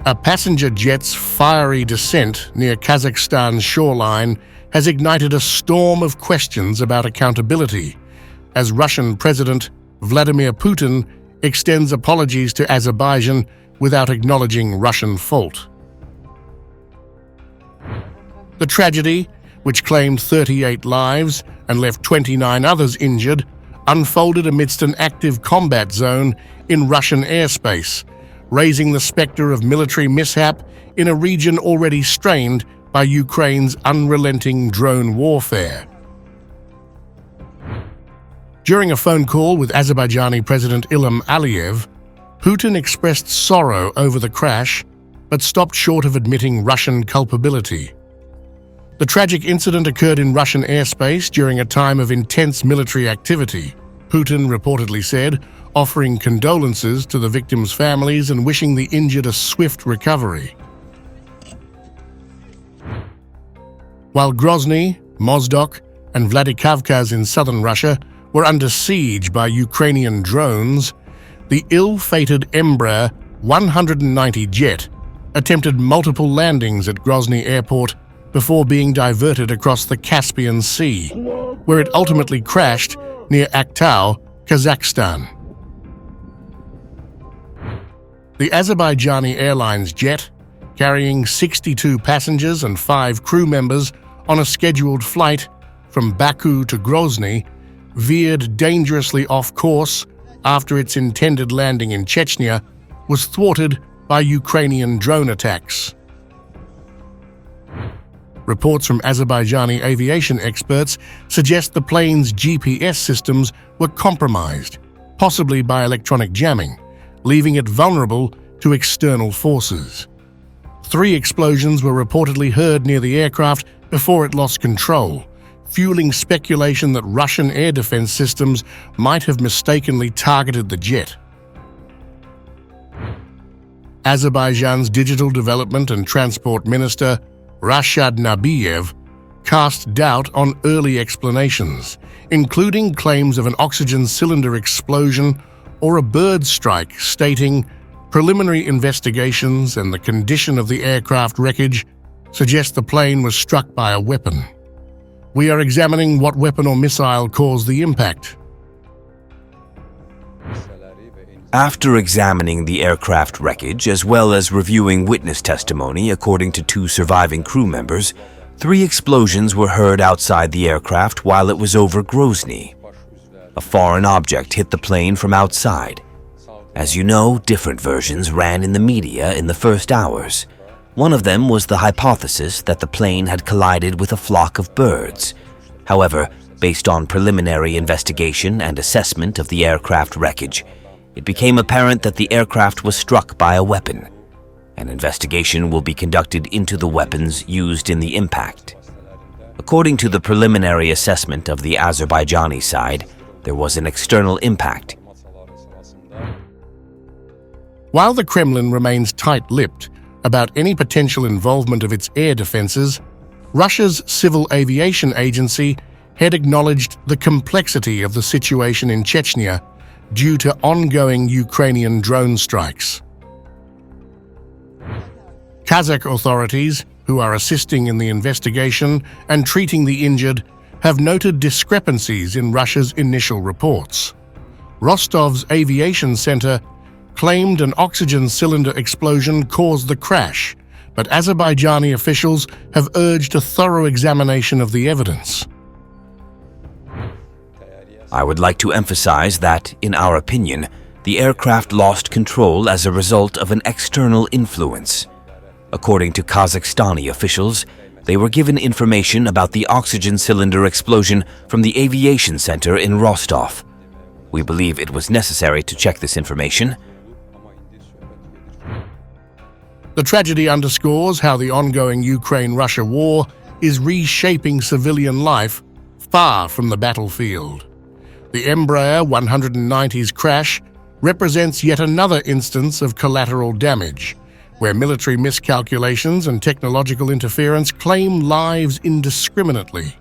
A passenger jet's fiery descent near Kazakhstan's shoreline has ignited a storm of questions about accountability, as Russian President Vladimir Putin extends apologies to Azerbaijan without acknowledging Russian fault. The tragedy, which claimed 38 lives and left 29 others injured, unfolded amidst an active combat zone in Russian airspace, raising the specter of military mishap in a region already strained by Ukraine's unrelenting drone warfare. During a phone call with Azerbaijani President Ilham Aliyev, Putin expressed sorrow over the crash, but stopped short of admitting Russian culpability. The tragic incident occurred in Russian airspace during a time of intense military activity, Putin reportedly said, offering condolences to the victims' families and wishing the injured a swift recovery. While Grozny, Mozdok, and Vladikavkaz in southern Russia were under siege by Ukrainian drones, the ill-fated Embraer 190 jet attempted multiple landings at Grozny airport before being diverted across the Caspian Sea, where it ultimately crashed near Aktau, Kazakhstan. The Azerbaijani Airlines jet, carrying 62 passengers and 5 crew members on a scheduled flight from Baku to Grozny, veered dangerously off course after its intended landing in Chechnya was thwarted by Ukrainian drone attacks. Reports from Azerbaijani aviation experts suggest the plane's GPS systems were compromised, possibly by electronic jamming, leaving it vulnerable to external forces. 3 explosions were reportedly heard near the aircraft before it lost control, fueling speculation that Russian air defense systems might have mistakenly targeted the jet. Azerbaijan's Digital Development and Transport Minister, Rashad Nabiyev, cast doubt on early explanations, including claims of an oxygen cylinder explosion or a bird strike, stating, "Preliminary investigations and the condition of the aircraft wreckage suggest the plane was struck by a weapon. We are examining what weapon or missile caused the impact." After examining the aircraft wreckage as well as reviewing witness testimony according to 2 surviving crew members, 3 explosions were heard outside the aircraft while it was over Grozny. A foreign object hit the plane from outside. As you know, different versions ran in the media in the first hours. One of them was the hypothesis that the plane had collided with a flock of birds. However, based on preliminary investigation and assessment of the aircraft wreckage, it became apparent that the aircraft was struck by a weapon. An investigation will be conducted into the weapons used in the impact. According to the preliminary assessment of the Azerbaijani side, there was an external impact. While the Kremlin remains tight-lipped about any potential involvement of its air defenses, Russia's Civil Aviation Agency had acknowledged the complexity of the situation in Chechnya due to ongoing Ukrainian drone strikes. Kazakh authorities, who are assisting in the investigation and treating the injured, have noted discrepancies in Russia's initial reports. Rostov's aviation center claimed an oxygen cylinder explosion caused the crash, but Azerbaijani officials have urged a thorough examination of the evidence. I would like to emphasize that, in our opinion, the aircraft lost control as a result of an external influence. According to Kazakhstani officials, they were given information about the oxygen cylinder explosion from the aviation center in Rostov. We believe it was necessary to check this information. The tragedy underscores how the ongoing Ukraine-Russia war is reshaping civilian life far from the battlefield. The Embraer 190's crash represents yet another instance of collateral damage, where military miscalculations and technological interference claim lives indiscriminately.